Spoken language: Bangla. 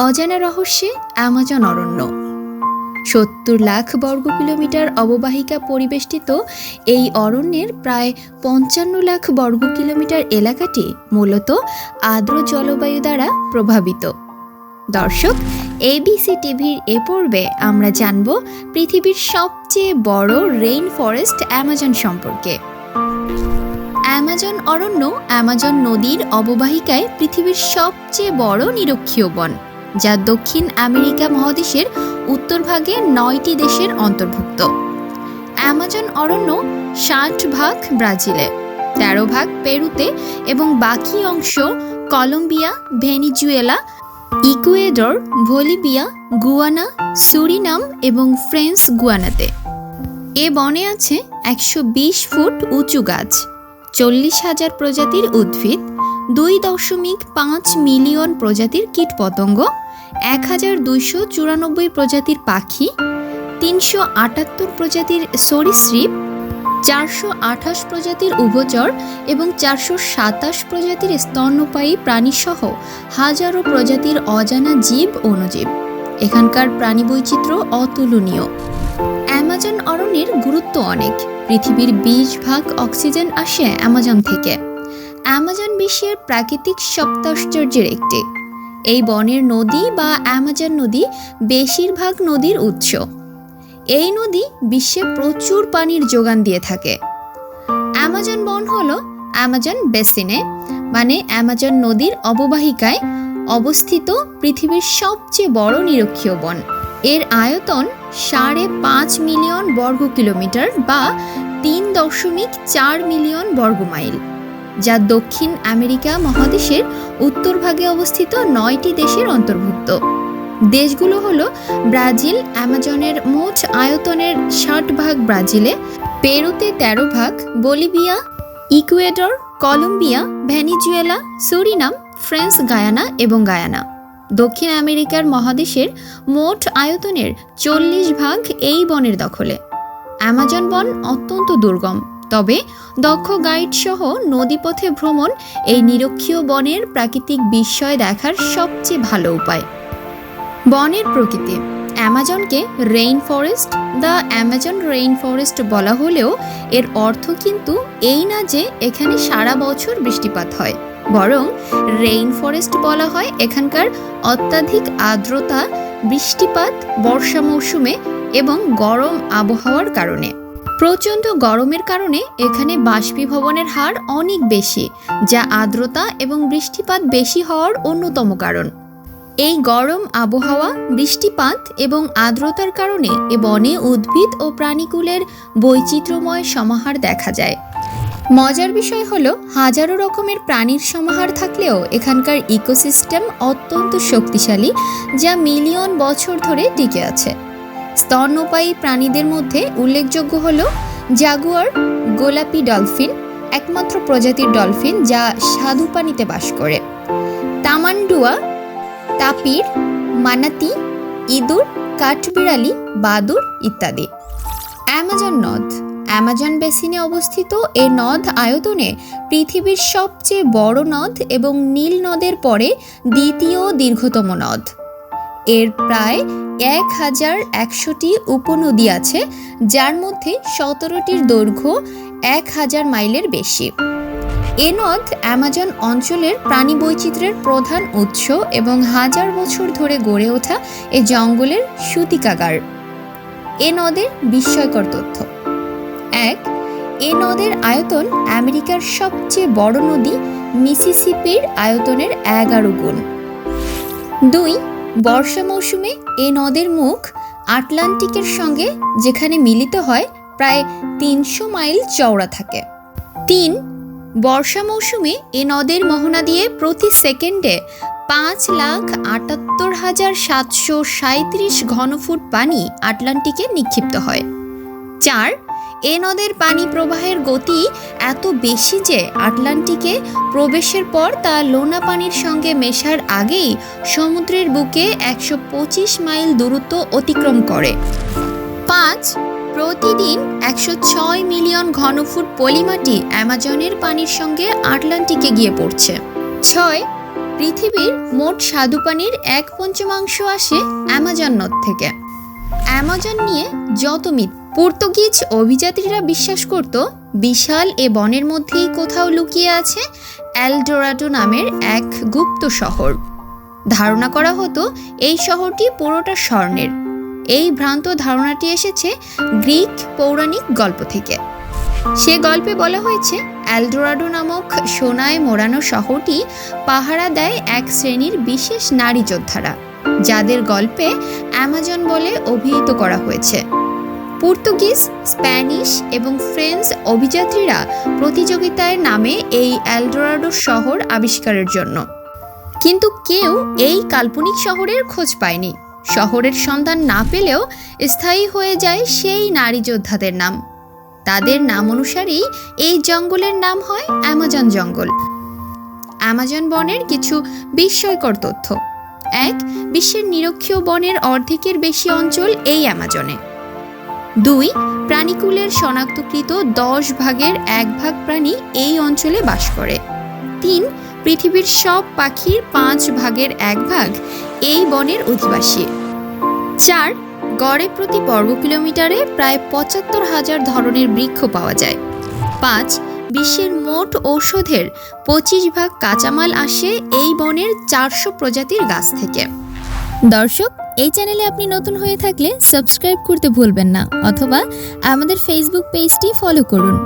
অজানা রহস্যে অ্যামাজন অরণ্য। ৭০ লাখ বর্গ কিলোমিটার অববাহিকা পরিবেষ্টিত এই অরণ্যের প্রায় ৫৫ লাখ বর্গ কিলোমিটার এলাকাটি মূলত আর্দ্র জলবায়ু দ্বারা প্রভাবিত। দর্শক, এবিসি টিভির এ পর্বে আমরা জানব পৃথিবীর সবচেয়ে বড় রেইন ফরেস্ট অ্যামাজন সম্পর্কে। অ্যামাজন অরণ্য অ্যামাজন নদীর অববাহিকায় পৃথিবীর সবচেয়ে বড় নিরক্ষীয় বন, যা দক্ষিণ আমেরিকা মহাদেশের উত্তরভাগে ৯টি দেশের অন্তর্ভুক্ত। অ্যামাজন অরণ্য ৬০ ভাগ ব্রাজিলে, ১৩ ভাগ পেরুতে এবং বাকি অংশ Colombia, Venezuela, Ecuador, Bolivia, Guyana, Suriname এবং ফ্রেঞ্চ গুয়ানাতে। এ বনে আছে ১২০ ফুট উঁচু গাছ, ৪০,০০০ প্রজাতির উদ্ভিদ, ২.৫ মিলিয়ন প্রজাতির কীটপতঙ্গ, ১,২৯৪ প্রজাতির পাখি, ৩৭৮ প্রজাতির সরীসৃপ, ৪২৮ প্রজাতির উভচর এবং ৪২৭ প্রজাতির স্তন্যপায়ী প্রাণীসহ হাজারো প্রজাতির অজানা জীব অণুজীব। এখানকার প্রাণী বৈচিত্র্য অতুলনীয়। অ্যামাজন অরণ্যের গুরুত্ব অনেক। পৃথিবীর ২০ ভাগ অক্সিজেন আসে অ্যামাজন থেকে। অ্যামাজন বিশ্বের প্রাকৃতিক সপ্তাশ্চর্যের একটি। এই বনের নদী বা অ্যামাজন নদী বেশিরভাগ নদীর উৎস। এই নদী বিশ্বে প্রচুর পানির যোগান দিয়ে থাকে। অ্যামাজন বন হল অ্যামাজন বেসিনে মানে অ্যামাজন নদীর অববাহিকায় অবস্থিত পৃথিবীর সবচেয়ে বড় নিরক্ষীয় বন। এর আয়তন ৫.৫ মিলিয়ন বর্গ কিলোমিটার বা ৩.৪ মিলিয়ন বর্গ মাইল, যা দক্ষিণ আমেরিকা মহাদেশের উত্তরভাগে অবস্থিত ৯টি দেশের অন্তর্ভুক্ত। দেশগুলো হলো ব্রাজিল, অ্যামাজনের মোট আয়তনের ৬০ ভাগ ব্রাজিলে, পেরুতে ১৩ ভাগ, Bolivia, Ecuador, Colombia, Venezuela, Suriname, French Guiana এবং গায়ানা। দক্ষিণ আমেরিকার মহাদেশের মোট আয়তনের ৪০ ভাগ এই বনের দখলে। অ্যামাজন বন অত্যন্ত দুর্গম, তবে দক্ষ গাইড সহ নদীপথে ভ্রমণ এই নিরক্ষীয় বনের প্রাকৃতিক বিস্ময় দেখার সবচেয়ে ভালো উপায়। বনের প্রকৃতি। অ্যামাজনকে rain forest, the Amazon rain forest বলা হলেও এর অর্থ কিন্তু এই না যে এখানে সারা বছর বৃষ্টিপাত হয়, বরং রেইন ফরেস্ট বলা হয় এখানকার অত্যাধিক আর্দ্রতা, বৃষ্টিপাত বর্ষা মৌসুমে এবং গরম আবহাওয়ার কারণে। প্রচণ্ড গরমের কারণে এখানে বাষ্পীভবনের হার অনেক বেশি, যা আর্দ্রতা এবং বৃষ্টিপাত বেশি হওয়ার অন্যতম কারণ। এই গরম আবহাওয়া, বৃষ্টিপাত এবং আর্দ্রতার কারণে এ বনে উদ্ভিদ ও প্রাণীকুলের বৈচিত্র্যময় সমাহার দেখা যায়। মজার বিষয় হলো, হাজারো রকমের প্রাণীর সমাহার থাকলেও এখানকার ইকোসিস্টেম অত্যন্ত শক্তিশালী, যা মিলিয়ন বছর ধরে টিকে আছে। স্তন্যপায়ী প্রাণীদের মধ্যে উল্লেখযোগ্য হল জাগুয়ার, গোলাপি ডলফিন, একমাত্র প্রজাতির ডলফিন যা স্বাদু পানিতে বাস করে, তামান্ডুয়া, তাপির, মানাতি, ইঁদুর, কাঠবিড়ালি, বাদুড় ইত্যাদি। অ্যামাজন নদ। অ্যামাজন বেসিনে অবস্থিত এ নদ আয়তনে পৃথিবীর সবচেয়ে বড় নদ এবং নীল নদের পরে দ্বিতীয় দীর্ঘতম নদ। এর প্রায় ১,১০০টি উপনদী আছে, যার মধ্যে ১৭টির দৈর্ঘ্য ১,০০০ মাইলের বেশি। এ নদ অ্যামাজন অঞ্চলের প্রাণী বৈচিত্র্যের প্রধান উৎস এবং হাজার বছর ধরে গড়ে ওঠা এ জঙ্গলের সূতিকাগার। এ নদের বিস্ময়কর তথ্য: ১. এ নদের আয়তন আমেরিকার সবচেয়ে বড় নদী মিসিসিপির আয়তনের ১১ গুণ। ২. বর্ষা মৌসুমে এ নদের মুখ আটলান্টিকের সঙ্গে যেখানে মিলিত হয় প্রায় ৩০০ মাইল চওড়া থাকে। ৩. বর্ষা মৌসুমে এ নদের মোহনা দিয়ে প্রতি সেকেন্ডে ৫,৭৮,৭৩৭ ঘনফুট পানি আটলান্টিকে নিক্ষিপ্ত হয়। ৪. এ নদের পানি প্রবাহের গতি এত বেশি যে আটলান্টিকে প্রবেশের পর তা লোনা পানির সঙ্গে মেশার আগেই সমুদ্রের বুকে ১২৫ মাইল দূরত্ব অতিক্রম করে। ৫. প্রতিদিন ১০৬ মিলিয়ন ঘনফুট পলিমাটি অ্যামাজনের পানির সঙ্গে আটলান্টিকে গিয়ে পড়ছে। ৬. পৃথিবীর মোট স্বাদুপানির 1/5 আসে অ্যামাজন নদ থেকে। অ্যামাজন নিয়ে যত মিথ। পর্তুগিজ অভিযাত্রীরা বিশ্বাস করত বিশাল এ বনের মধ্যেই কোথাও লুকিয়ে আছে এলডোরাডো নামের এক গুপ্ত শহর। ধারণা করা হতো এই শহরটি পুরোটা স্বর্ণের। এই ভ্রান্ত ধারণাটি এসেছে গ্রিক পৌরাণিক গল্প থেকে। সে গল্পে বলা হয়েছে এলডোরাডো নামক সোনায় মোড়ানো শহরটি পাহারা দেয় এক শ্রেণীর বিশেষ নারী যোদ্ধারা, যাদের গল্পে অ্যামাজন বলে অভিহিত করা হয়েছে। পর্তুগিজ, স্প্যানিশ এবং ফ্রেঞ্চ অভিযাত্রীরা প্রতিযোগিতায় নামে এই এলডোরাডো শহর আবিষ্কারের জন্য। কিন্তু কেউ এই কাল্পনিক শহরের খোঁজ পায়নি। শহরের সন্ধান না পেলেও স্থায়ী হয়ে যায় সেই নারী যোদ্ধাদের নাম। তাদের নাম অনুসারেই এই জঙ্গলের নাম হয় অ্যামাজন জঙ্গল। অ্যামাজন বনের কিছু বিস্ময়কর তথ্য। 1. বিশ্বের নিরক্ষীয় বনের অর্ধেকের বেশি অঞ্চল এই অ্যামাজনে। 2. প্রাণীকুলের শনাক্তকৃত 10 ভাগের 1 ভাগ প্রাণী এই অঞ্চলে বাস করে। 3. পৃথিবীর সব পাখির 5 ভাগের 1 ভাগ এই বনের অধিবাসী। 4. গড়ে প্রতি বর্গ কিলোমিটারে প্রায় 75,000 ধরনের বৃক্ষ পাওয়া যায়। 5. বিশ্বের মোট ঔষধের 25 ভাগ কাঁচামাল আসে এই বনের 400 প্রজাতির গাছ থেকে। দর্শক, এই চ্যানেলে আপনি নতুন হয়ে থাকলে সাবস্ক্রাইব করতে ভুলবেন না, অথবা আমাদের ফেসবুক পেজটি ফলো করুন।